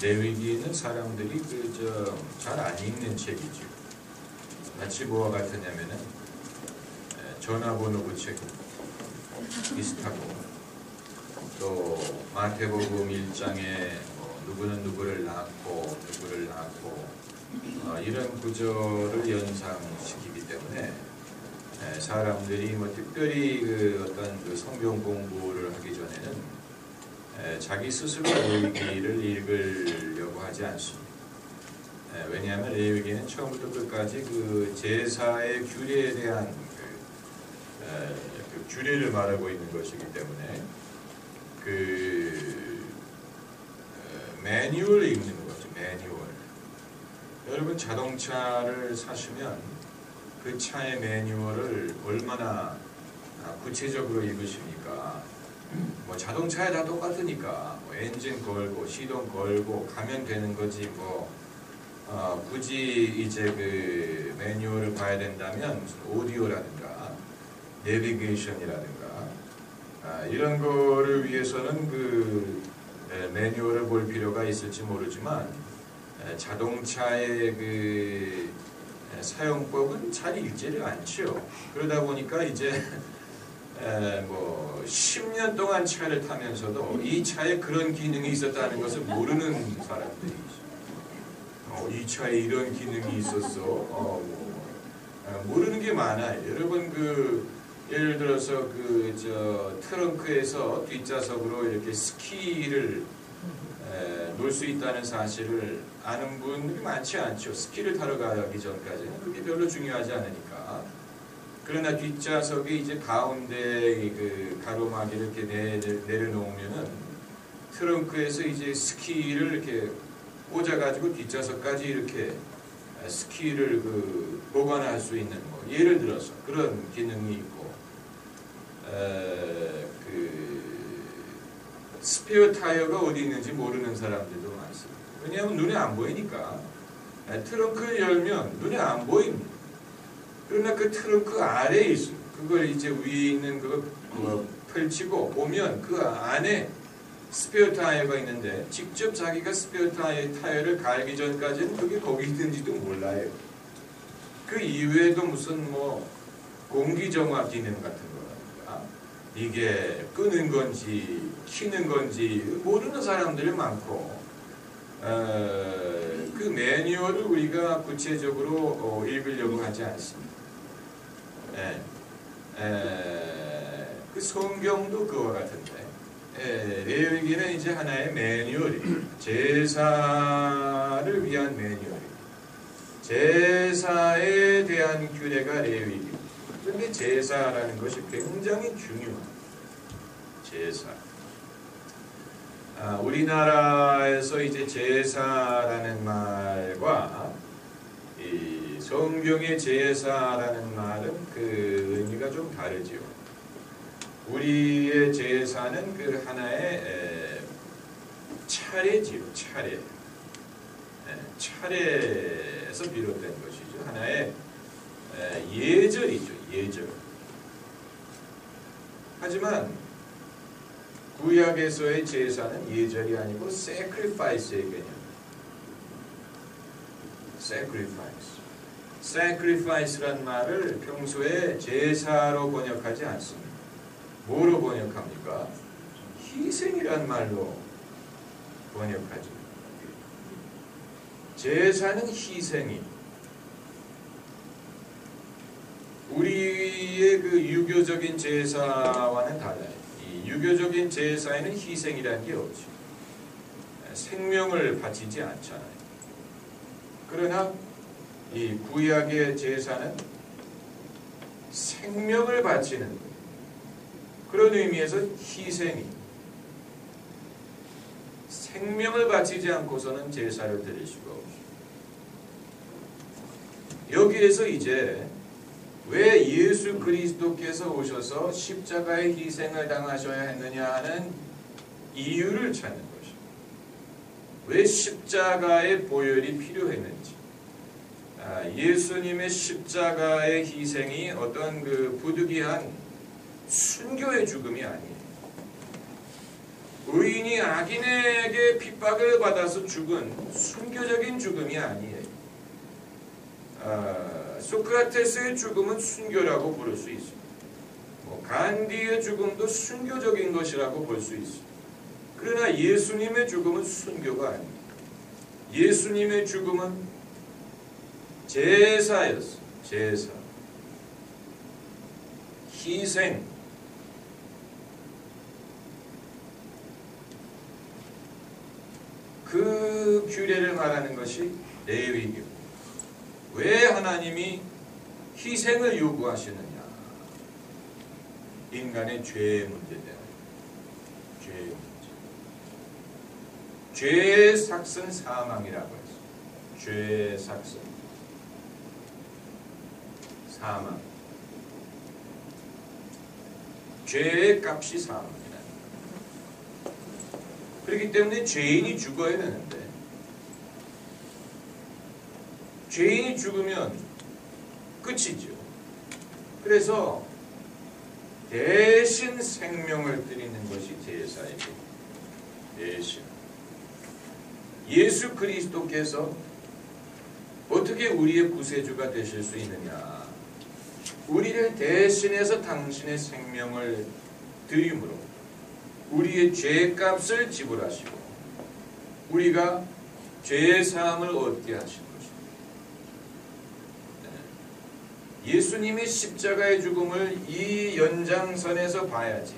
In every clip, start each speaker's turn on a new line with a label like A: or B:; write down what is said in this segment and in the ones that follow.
A: 레위기는 사람들이 잘 안 읽는 책이죠. 마치 뭐와 같으냐면은 전화번호 책 비슷하고, 또 마태복음 1장에 누구는 누구를 낳고 이런 구절을 연상시키기 때문에 사람들이 특별히 어떤 성경 공부를 하기 전에는 자기 스스로 레위기를 읽으려고 하지 않습니다. 왜냐하면 레위기는 처음부터 끝까지 제사의 규례에 대한 규례를 말하고 있는 것이기 때문에 매뉴얼을 읽는 거죠. 매뉴얼. 여러분 자동차를 사시면 그 차의 매뉴얼을 얼마나 구체적으로 읽으십니까? 자동차에 다 똑같으니까 엔진 걸고 시동 걸고 가면 되는 거지 굳이 이제 매뉴얼을 봐야 된다면 무슨 오디오라든가 내비게이션이라든가 이런 거를 위해서는 매뉴얼을 볼 필요가 있을지 모르지만 자동차의 사용법은 잘 읽지를 않죠. 그러다 보니까 이제 10년 동안 차를 타면서도 이 차에 그런 기능이 있었다는 것을 모르는 사람들이죠. 이 차에 이런 기능이 있었어. 모르는 게 많아요. 여러분 예를 들어서 트렁크에서 뒷좌석으로 이렇게 스키를 놀 수 있다는 사실을 아는 분들이 많지 않죠. 스키를 타러 가기 전까지는 그게 별로 중요하지 않으니까. 그러나 뒷좌석에 이제 가운데 가로막이를 이렇게 내려놓으면은 트렁크에서 이제 스키를 이렇게 꽂아가지고 뒷좌석까지 이렇게 스키를 보관할 수 있는 예를 들어서 그런 기능이 있고, 스페어 타이어가 어디 있는지 모르는 사람들도 많습니다. 왜냐하면 눈에 안 보이니까. 트렁크를 열면 눈에 안 보입니다. 그러나 그 트렁크 아래에 있습니다. 그걸 이제 위에 있는 그거 펼치고 보면 그 안에 스페어 타이어가 있는데 직접 자기가 스페어 타이어를 갈기 전까지는 그게 거기 있는지도 몰라요. 그 이외에도 무슨 공기정화 기능 같은 거라든가 이게 끄는 건지 키는 건지 모르는 사람들이 많고, 그 매뉴얼을 우리가 구체적으로 읽으려고 하지 않습니다. 그 성경도 그와 같은데 레위기는 이제 하나의 매뉴얼이에요. 제사를 위한 매뉴얼이에요. 제사에 대한 규례가 레위기입니다. 그런데 제사라는 것이 굉장히 중요합니다. 제사. 우리나라에서 이제 제사라는 말과 이 성경의 제사라는 말은 의미가 좀 다르죠. 우리의 제사는 하나의 차례지요. 차례에서 비롯된 것이죠. 하나의 예절이죠. 예절. 하지만 구약에서의 제사는 예절이 아니고 sacrifice의 개념입니다. sacrifice란 말을 평소에 제사로 번역하지 않습니다. 뭐로 번역합니까? 희생이란 말로 번역하죠. 제사는 희생이, 우리의 유교적인 제사와는 달라요. 이 유교적인 제사에는 희생이라는 게 없죠. 생명을 바치지 않잖아요. 그러나 이 구약의 제사는 생명을 바치는 그런 의미에서 희생이, 생명을 바치지 않고서는 제사를 드릴 수가 없죠. 여기에서 이제 왜 예수 그리스도께서 오셔서 십자가의 희생을 당하셔야 했느냐 하는 이유를 찾는 것입니다. 왜 십자가의 보혈이 필요했는지. 예수님의 십자가의 희생이 어떤 부득이한 순교의 죽음이 아니에요. 의인이 악인에게 핍박을 받아서 죽은 순교적인 죽음이 아니에요. 소크라테스의 죽음은 순교라고 부를 수 있습니다. 간디의 죽음도 순교적인 것이라고 볼 수 있습니다. 그러나 예수님의 죽음은 순교가 아닙니다. 예수님의 죽음은 제사였어요. 제사. 희생. 그 규례를 말하는 것이 레위기요. 왜 하나님이 희생을 요구하시느냐? 인간의 죄의 문제 때문에. 죄의 문제. 죄의 삭은 사망이라고 했어요. 죄의 삭은 사망. 죄의 값이 사망이다. 그렇기 때문에 죄인이 죽어야 되는데 죄인이 죽으면 끝이죠. 그래서 대신 생명을 드리는 것이 제사이고, 대신 예수 그리스도께서 어떻게 우리의 구세주가 되실 수 있느냐? 우리를 대신해서 당신의 생명을 드림으로 우리의 죄값을 지불하시고 우리가 죄의 사함을 얻게 하신 것입니다. 예수님의 십자가의 죽음을 이 연장선에서 봐야지,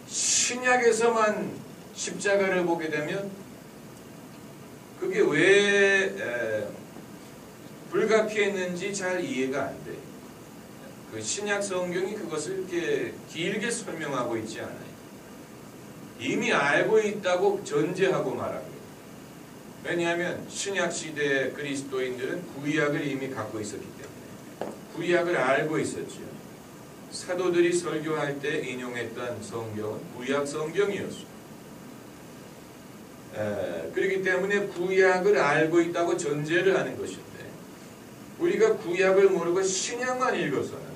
A: 신약에서만 십자가를 보게 되면 그게 왜 불가피했는지 잘 이해가 안 돼요. 그 신약 성경이 그것을 이렇게 길게 설명하고 있지 않아요. 이미 알고 있다고 전제하고 말합니다. 왜냐하면 신약 시대의 그리스도인들은 구약을 이미 갖고 있었기 때문에 구약을 알고 있었죠. 사도들이 설교할 때 인용했던 성경은 구약 성경이었어요. 그렇기 때문에 구약을 알고 있다고 전제를 하는 것인데, 우리가 구약을 모르고 신약만 읽어서는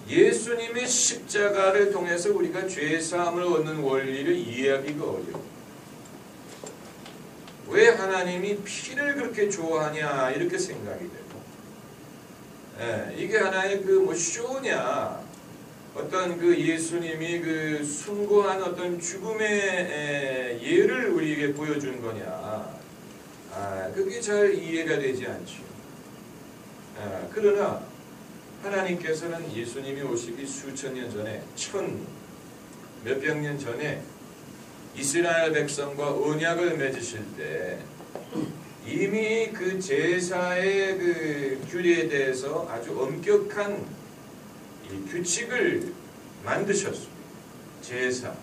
A: 예수님의 십자가를 통해서 우리가 죄사함을 얻는 원리를 이해하기가 어려워. 왜 하나님이 피를 그렇게 좋아하냐 이렇게 생각이 되고, 이게 하나의 그 쇼냐, 어떤 그 예수님이 그 숭고한 어떤 죽음의 예를 우리에게 보여준 거냐, 그게 잘 이해가 되지 않죠. 그러나 하나님께서는 예수님이 오시기 수천 년 전에, 몇백 년 전에 이스라엘 백성과 언약을 맺으실 때 이미 그 제사의 그 규례에 대해서 아주 엄격한 이 규칙을 만드셨습니다. 제사.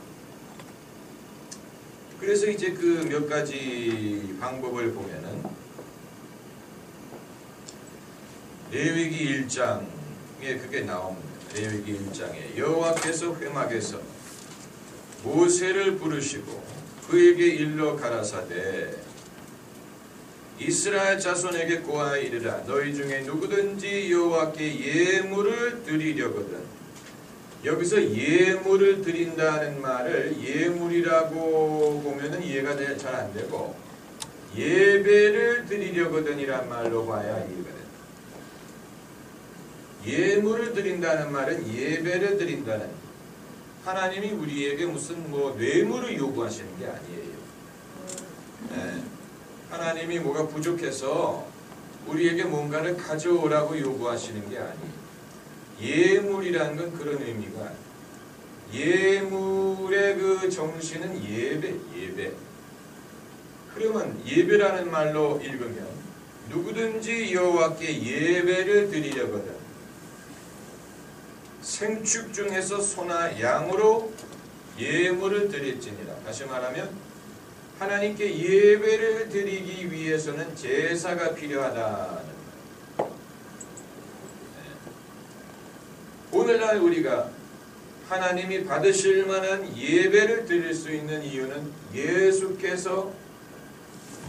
A: 그래서 이제 그 몇 가지 방법을 보면은 레위기 1장에 그게 나옵니다. 레위기 1장에 여호와께서 회막에서 모세를 부르시고 그에게 일러 가라사대 이스라엘 자손에게 고하여 이르라. 너희 중에 누구든지 여호와께 예물을 드리려거든. 여기서 예물을 드린다는 말을 예물이라고 보면은 이해가 잘 안 되고 예배를 드리려거든이란 말로 봐야 이해가 됩니다. 예물을 드린다는 말은 예배를 드린다는, 하나님이 우리에게 무슨 뇌물을 요구하시는 게 아니에요. 하나님이 뭐가 부족해서 우리에게 뭔가를 가져오라고 요구하시는 게 아니에요. 예물이라는 건 그런 의미가 아니에요. 예물의 그 정신은 예배. 그러면 예배라는 말로 읽으면 누구든지 여호와께 예배를 드리려거든 생축 중에서 소나 양으로 예물을 드릴지니라. 다시 말하면 하나님께 예배를 드리기 위해서는 제사가 필요하다는 거예요. 오늘날 우리가 하나님이 받으실 만한 예배를 드릴 수 있는 이유는 예수께서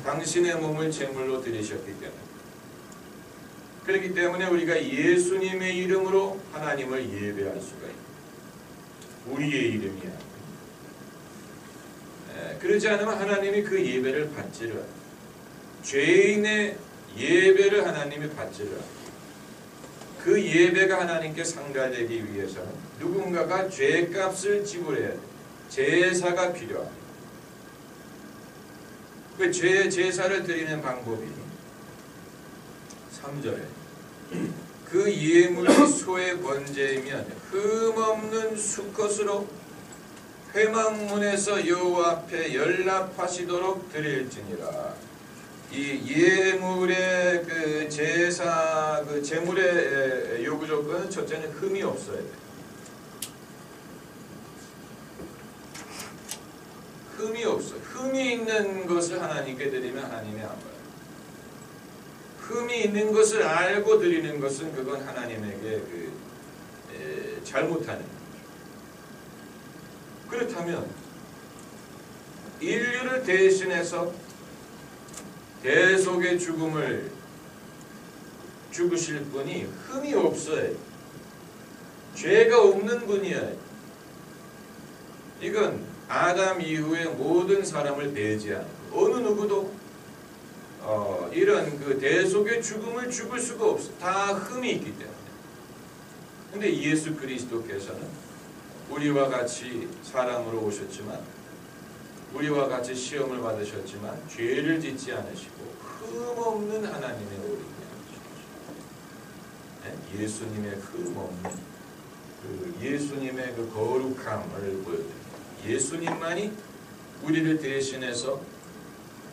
A: 당신의 몸을 제물로 드리셨기 때문에, 그렇기 때문에 우리가 예수님의 이름으로 하나님을 예배할 수가 있습니다. 우리의 이름이 아니고 그러지 않으면 하나님이 그 예배를 받지를 않아요. 죄인의 예배를 하나님이 받지를 않아요. 그 예배가 하나님께 상달되기 위해서는 누군가가 죄값을 지불해야 돼요. 제사가 필요합니다. 그 제사를 드리는 방법이 3절에 그 예물이 소의 번제이면 흠없는 수컷으로 회막문에서 여호와 앞에 연락하시도록 드릴지니라. 이 예물의 그 제사 그 제물의 요구 조건은 첫째는 흠이 없어야 돼. 흠이 없어. 흠이 있는 것을 하나님께 드리면 하나님이 안 봐요. 흠이 있는 것을 알고 드리는 것은 그건 하나님에게 잘못하는 거죠. 그렇다면 인류를 대신해서 대속의 죽음을 죽으실 분이 흠이 없어요. 죄가 없는 분이에요. 이건 아담 이후에 모든 사람을 배제하는 어느 누구도 이런 그 대속의 죽음을 죽을 수가 없어. 다 흠이 있기 때문에. 근데 예수 그리스도께서는 우리와 같이 사람으로 오셨지만 우리와 같이 시험을 받으셨지만 죄를 짓지 않으시고 흠없는 하나님의 어린이 아니시죠. 예수님의 흠없는 그 예수님의 그 거룩함을 보여드립니다. 예수님만이 우리를 대신해서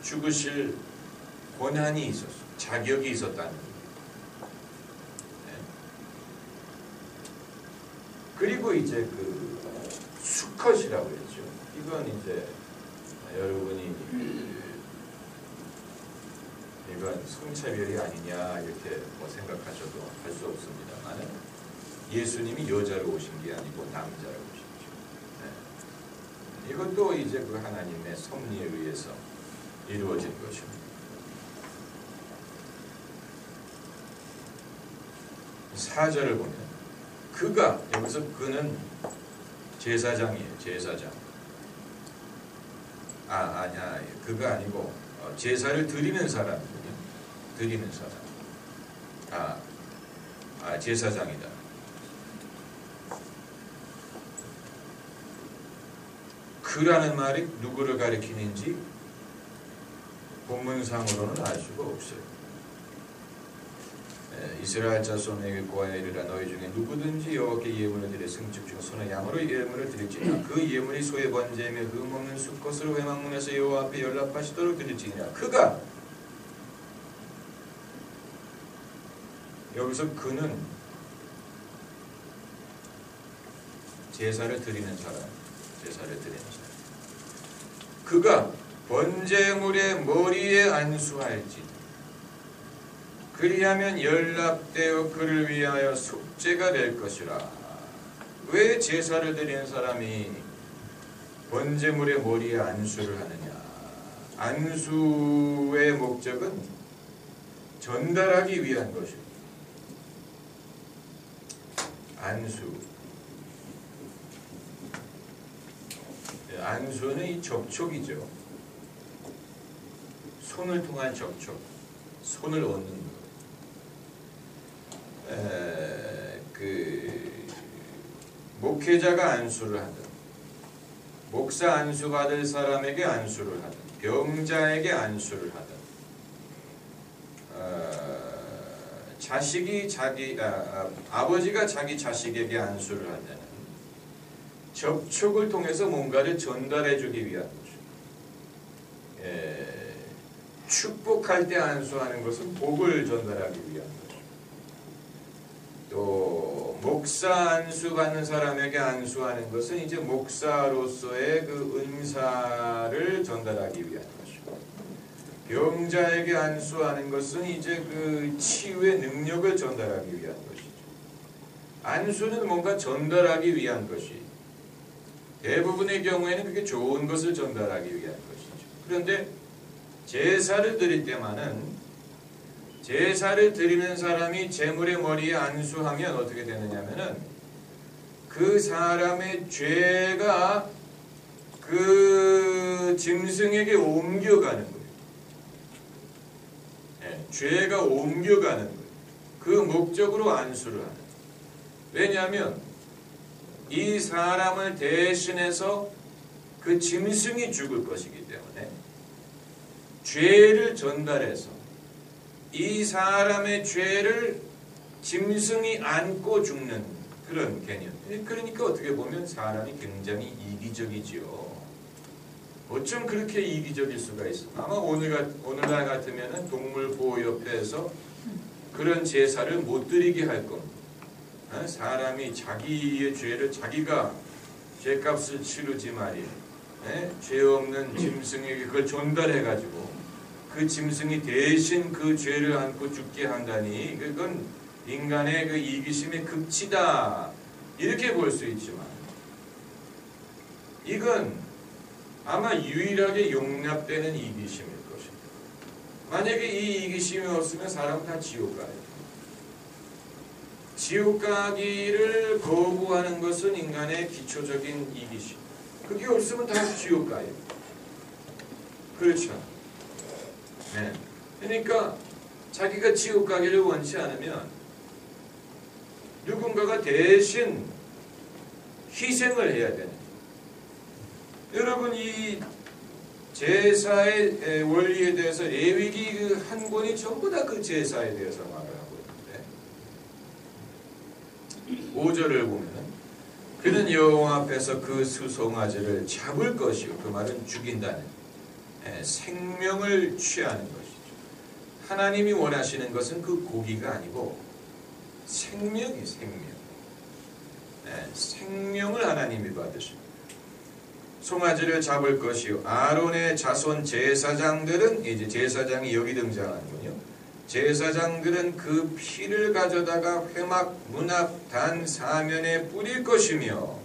A: 죽으실 권한이 있었어. 자격이 있었다는 거예요. 그리고 이제 그 수컷이라고 했죠. 이건 이제 여러분이 이건 성차별이 아니냐 이렇게 뭐 생각하셔도 할 수 없습니다만 예수님이 여자로 오신 게 아니고 남자로 오셨죠. 네. 이것도 이제 그 하나님의 섭리에 의해서 이루어진 것입니다. 4절을 보면 그가 여기서 그는 제사장이에요. 제사장. 아니야. 그가 아니고 제사를 드리는 사람이에요. 드리는 사람. 제사장이다. 그라는 말이 누구를 가리키는지 본문상으로는 알 수가 없어요. 이스라엘 자손에게 고하여 이르라 너희 중에 누구든지 여호와께 예물을 드려 승축 중 소나 양으로 예물을 드릴지니라. 그 예물이 소의 번제이며 흠없는 수컷으로 회막문에서 여호와 앞에 연락하시도록 드릴지니라. 그가 여기서 그는 제사를 드리는 사람. 제사를 드리는 사람. 그가 번제물의 머리에 안수할지 그리하면 연락되어 그를 위하여 속죄가 될 것이라. 왜 제사를 드리는 사람이 번제물의 머리에 안수를 하느냐? 안수의 목적은 전달하기 위한 것입니다. 안수는 이 접촉이죠. 손을 통한 접촉, 손을 얻는 것. 목회자가 안수를 하든 목사 안수 받을 사람에게 안수를 하든 병자에게 안수를 하든 아버지가 자기 자식에게 안수를 하는 접촉을 통해서 뭔가를 전달해 주기 위한 거죠. 축복할 때 안수하는 것은 복을 전달하기 위한 거죠. 또 목사 안수 받는 사람에게 안수하는 것은 이제 목사로서의 그 은사를 전달하기 위한 것이고, 병자에게 안수하는 것은 이제 그 치유의 능력을 전달하기 위한 것이죠. 안수는 뭔가 전달하기 위한 것이 대부분의 경우에는 그게 좋은 것을 전달하기 위한 것이죠. 그런데 제사를 드릴 때만은 제사를 드리는 사람이 제물의 머리에 안수하면 어떻게 되느냐면은 그 사람의 죄가 그 짐승에게 옮겨가는 거예요. 죄가 옮겨가는 거예요. 그 목적으로 안수를 하는 거예요. 왜냐하면 이 사람을 대신해서 그 짐승이 죽을 것이기 때문에 죄를 전달해서 이 사람의 죄를 짐승이 안고 죽는 그런 개념. 그러니까 어떻게 보면 사람이 굉장히 이기적이지요. 어쩜 그렇게 이기적일 수가 있어? 아마 오늘날 같으면 동물보호협회에서 그런 제사를 못 드리게 할 겁니다. 사람이 자기의 죄를 자기가 죄값을 치르지 말이에요. 죄 없는 짐승에게 그걸 전달해가지고 그 짐승이 대신 그 죄를 안고 죽게 한다니 그건 인간의 그 이기심의 극치다. 이렇게 볼 수 있지만 이건 아마 유일하게 용납되는 이기심일 것입니다. 만약에 이 이기심이 없으면 사람은 다 지옥 가요. 지옥 가기를 거부하는 것은 인간의 기초적인 이기심. 그게 없으면 다 지옥 가요. 그렇죠. 네. 그러니까 자기가 지옥 가기를 원치 않으면 누군가가 대신 희생을 해야 되는. 여러분 이 제사의 원리에 대해서 레위기 그 한 권이 전부 다 그 제사에 대해서 말을 하고 있는데 5절을 보면 그는 여호와 앞에서 그 수송아지를 잡을 것이요. 그 말은 죽인다는 생명을 취하는 것이죠. 하나님이 원하시는 것은 그 고기가 아니고 생명이 생명. 생명을 하나님이 받으십니다. 송아지를 잡을 것이요. 아론의 자손 제사장들은 이제 제사장이 여기 등장하는군요. 제사장들은 그 피를 가져다가 회막, 문앞, 단 사면에 뿌릴 것이며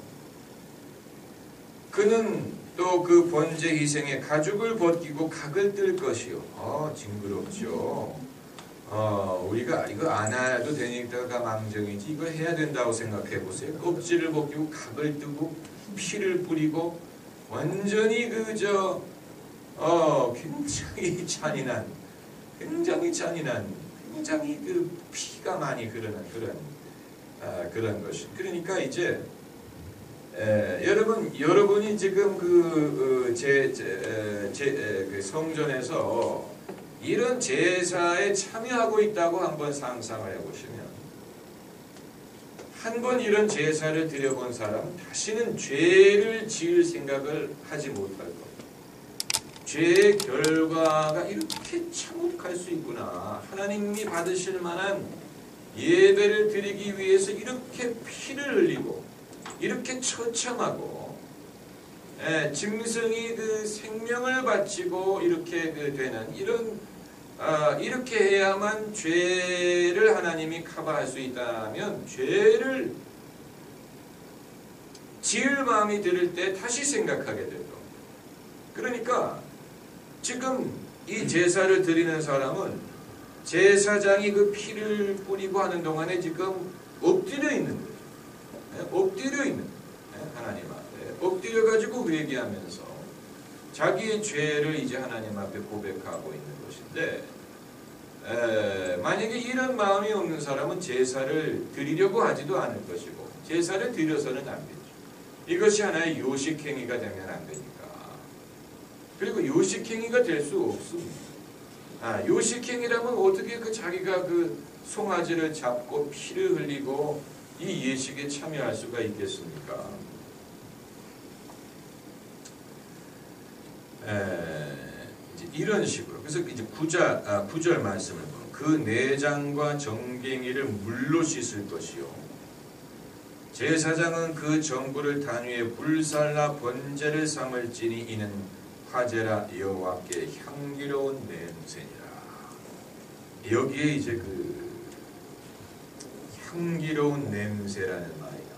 A: 그는 또 그 번제 희생의 가죽을 벗기고 각을 뜰 것이요. 징그럽죠. 우리가 이거 안 해도 되니까 망정이지 이거 해야 된다고 생각해 보세요. 껍질을 벗기고 각을 뜨고 피를 뿌리고 완전히 굉장히 잔인한, 굉장히 그 피가 많이 흐르는 그런 것이. 그러니까 이제 여러분이 지금 그 성전에서 이런 제사에 참여하고 있다고 한번 상상을 해보시면 한 번 이런 제사를 드려본 사람은 다시는 죄를 지을 생각을 하지 못할 겁니다. 죄의 결과가 이렇게 참혹할 수 있구나. 하나님이 받으실 만한 예배를 드리기 위해서 이렇게 피를 흘리고 이렇게 처참하고 짐승이 그 생명을 바치고 이렇게 되는 이렇게 해야만 죄를 하나님이 커버할 수 있다면 죄를 지을 마음이 들을 때 다시 생각하게 될 겁니다. 그러니까 지금 이 제사를 드리는 사람은 제사장이 그 피를 뿌리고 하는 동안에 지금 엎드려 있는 거예요. 엎드려 있는 거예요. 하나님 앞에 엎드려 가지고 회개하면서 자기의 죄를 이제 하나님 앞에 고백하고 있는 것인데 만약에 이런 마음이 없는 사람은 제사를 드리려고 하지도 않을 것이고 제사를 드려서는 안 되죠. 이것이 하나의 요식행위가 되면 안 되니까. 그리고 요식행위가 될 수 없습니다. 요식행위라면 어떻게 자기가 그 송아지를 잡고 피를 흘리고 이 예식에 참여할 수가 있겠습니까? 이제 이런 식으로. 그래서 이제 9절 말씀을 보면 그 내장과 정갱이를 물로 씻을 것이요. 제사장은 그 전부를 단 위에 불살라 번제를 삼을지니 이는 화제라 여호와께 향기로운 냄새니라. 여기에 이제 그 향기로운 냄새라는 말이 나옵니다.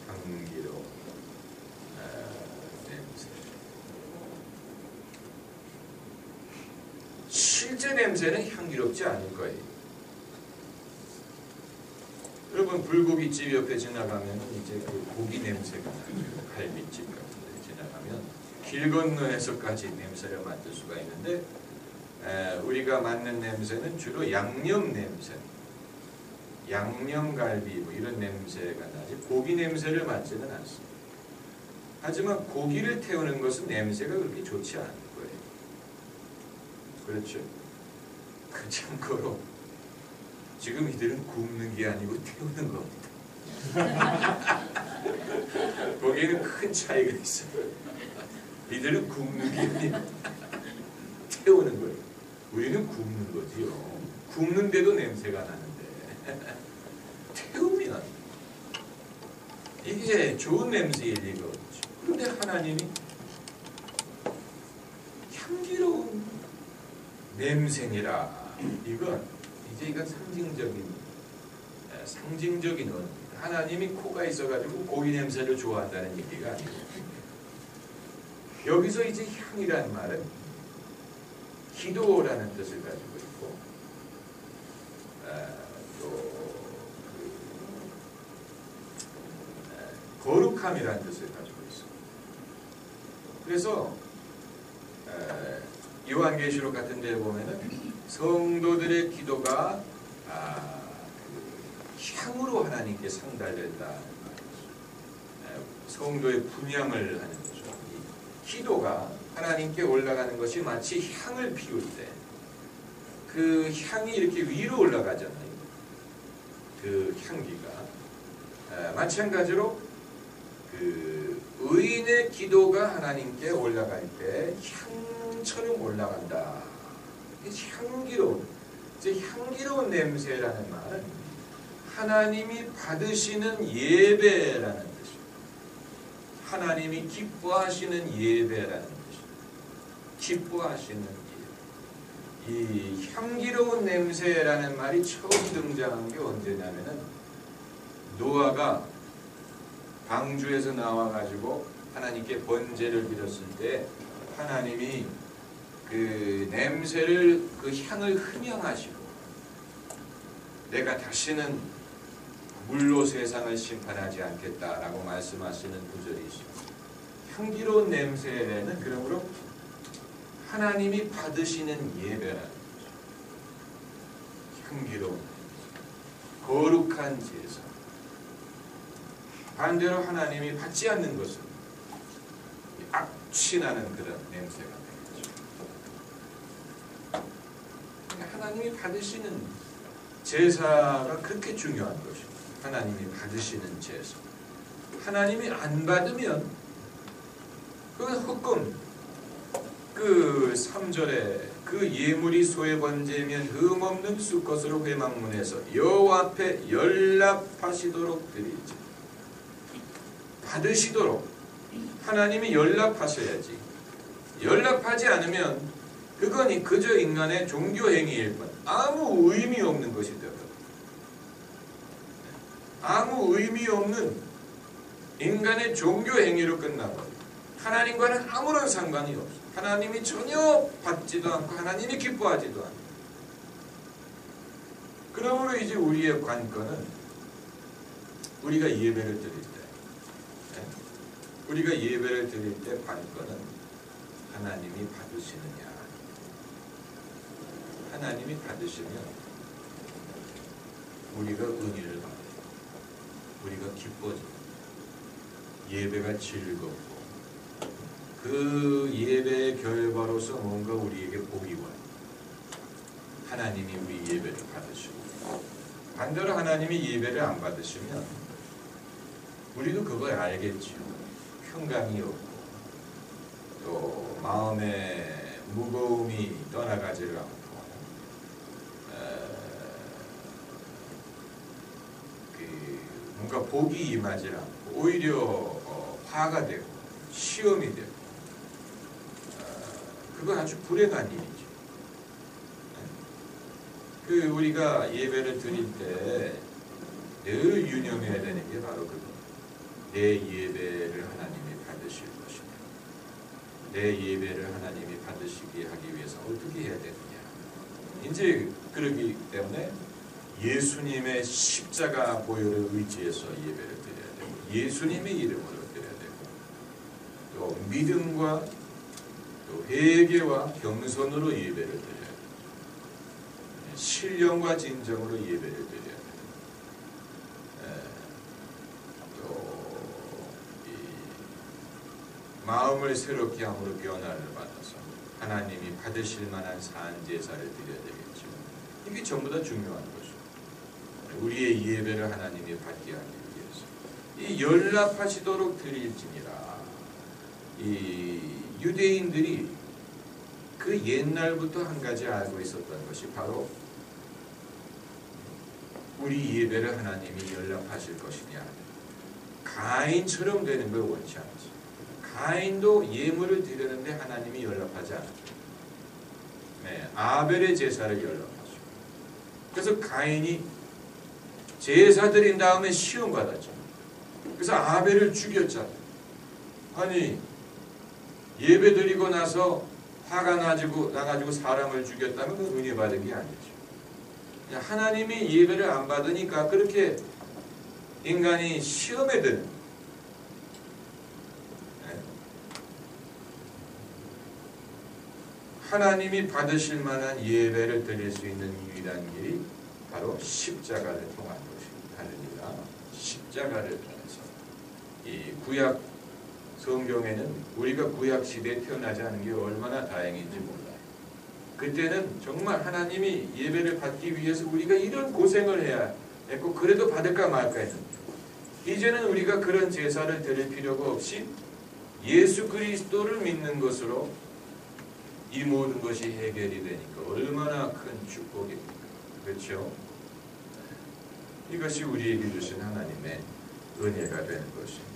A: 향기로운 냄새. 실제 냄새는 향기롭지 않을 거예요. 여러분 불고기집 옆에 지나가면 이제 그 고기 냄새가 나요. 갈비집 같은 데 지나가면 길 건너에서까지 냄새를 맡을 수가 있는데 우리가 맡는 냄새는 주로 양념 냄새, 양념갈비 뭐 이런 냄새가 나지 고기 냄새를 맡지는 않습니다. 하지만 고기를 태우는 것은 냄새가 그렇게 좋지 않은 거예요. 그렇죠? 그 참고로 지금 이들은 굽는 게 아니고 태우는 겁니다. 거기에는 큰 차이가 있어요. 이들은 굽는 게 아니고 태우는 거예요. 우리는 굽는 거지요. 굽는데도 냄새가 나는데 태우면 이게 좋은 냄새일 리가 없죠. 그런데 하나님이 향기로운 냄새니라. 이건 상징적인 언어입니다. 하나님이 코가 있어가지고 고기 냄새를 좋아한다는 얘기가 아니고 여기서 이제 향이라는 말은 기도라는 뜻을 가지고 있고 또 거룩함이라는 뜻을 가지고 있습니다. 그래서 요한계시록 같은 데에 보면은 성도들의 기도가 향으로 하나님께 상달된다. 성도의 분향을 하는 거죠. 기도가 하나님께 올라가는 것이 마치 향을 피울 때 그 향이 이렇게 위로 올라가잖아요. 그 향기가 마찬가지로 그 의인의 기도가 하나님께 올라갈 때 향처럼 올라간다. 향기로운 냄새라는 말은 하나님이 받으시는 예배라는 뜻입니다. 하나님이 기뻐하시는 예배라는 뜻입니다. 기뻐하시는 예배. 이 향기로운 냄새라는 말이 처음 등장한 게 언제냐면은 노아가 방주에서 나와가지고 하나님께 번제를 드렸을 때 하나님이 그 냄새를 그 향을 흠양하시고 내가 다시는 물로 세상을 심판하지 않겠다라고 말씀하시는 구절이 있습니다. 향기로운 냄새는 그러므로 하나님이 받으시는 예배라는 거죠. 향기로운 거룩한 제사. 반대로 하나님이 받지 않는 것은 악취나는 그런 냄새가 되겠죠. 하나님이 받으시는 제사가 그렇게 중요한 것입니다. 하나님이 받으시는 제사. 하나님이 안 받으면 그건 헛금. 그 3절에 그 예물이 소의 번제면 흠없는 수컷으로 회막문에서 여호와 앞에 연락하시도록 드리지. 받으시도록 하나님이 연락하셔야지. 연락하지 않으면 그건 그저 인간의 종교 행위일 뿐 아무 의미 없는 것이 되거든. 아무 의미 없는 인간의 종교 행위로 끝나고 하나님과는 아무런 상관이 없어. 하나님이 전혀 받지도 않고 하나님이 기뻐하지도 않고. 그러므로 이제 우리의 관건은 우리가 예배를 드릴 때 우리가 예배를 드릴 때 관건은 하나님이 받으시느냐. 하나님이 받으시면 우리가 은혜를 받아요. 우리가 기뻐져. 예배가 즐겁고 그 예배의 결과로서 뭔가 우리에게 복이 와요. 하나님이 우리 예배를 받으시고 반대로 하나님이 예배를 안 받으시면 우리도 그걸 알겠죠. 평강이 없고 또 마음의 무거움이 떠나가지를 않고 뭔가 복이 임하지 않고 오히려 화가 되고 시험이 되고 그건 아주 불행한 일이죠. 그 우리가 예배를 드릴 때 늘 유념해야 되는 게 바로 그거. 내 예배를 하나님이 받으실 것이다. 내 예배를 하나님이 받으시게 하기 위해서 어떻게 해야 되느냐. 이제 그러기 때문에 예수님의 십자가 보혈을 의지해서 예배를 드려야 되고 예수님의 이름으로 드려야 되고 또 또 믿음과 또 회개와 겸손으로 예배를 드려야 돼요. 신령과 진정으로 예배를 드려야 돼요. 마음을 새롭게 함으로 변화를 받아서 하나님이 받으실 만한 산 제사를 드려야 되겠죠. 이게 전부 다 중요한 것이죠. 우리의 예배를 하나님이 받게 하기 위해서 이 연락하시도록 드릴지니라. 이 유대인들이 그 옛날부터 한 가지 알고 있었던 것이 바로 우리 예배를 하나님이 연락하실 것이냐, 가인처럼 되는 걸 원치 않았어요. 가인도 예물을 드리는데 하나님이 연락하지 않았죠. 네, 아벨의 제사를 연락하죠. 그래서 가인이 제사 드린 다음에 시험 받았죠. 그래서 아벨을 죽였잖아요. 아니, 예배 드리고 나서 화가 나가지고 사람을 죽였다면 그 은혜 받은 게 아니죠. 하나님이 예배를 안 받으니까 그렇게 인간이 시험에 드는, 하나님이 받으실 만한 예배를 드릴 수 있는 유일한 길이 바로 십자가를 통한 것입니다. 할렐루야. 십자가를 통해서 이 구약 성경에는 우리가 구약 시대에 태어나지 않은 게 얼마나 다행인지 몰라요. 그때는 정말 하나님이 예배를 받기 위해서 우리가 이런 고생을 해야 했고 그래도 받을까 말까 했는데 이제는 우리가 그런 제사를 드릴 필요가 없이 예수 그리스도를 믿는 것으로 이 모든 것이 해결이 되니까 얼마나 큰 축복입니까? 그렇죠? 이것이 우리에게 주신 하나님의 은혜가 되는 것입니다.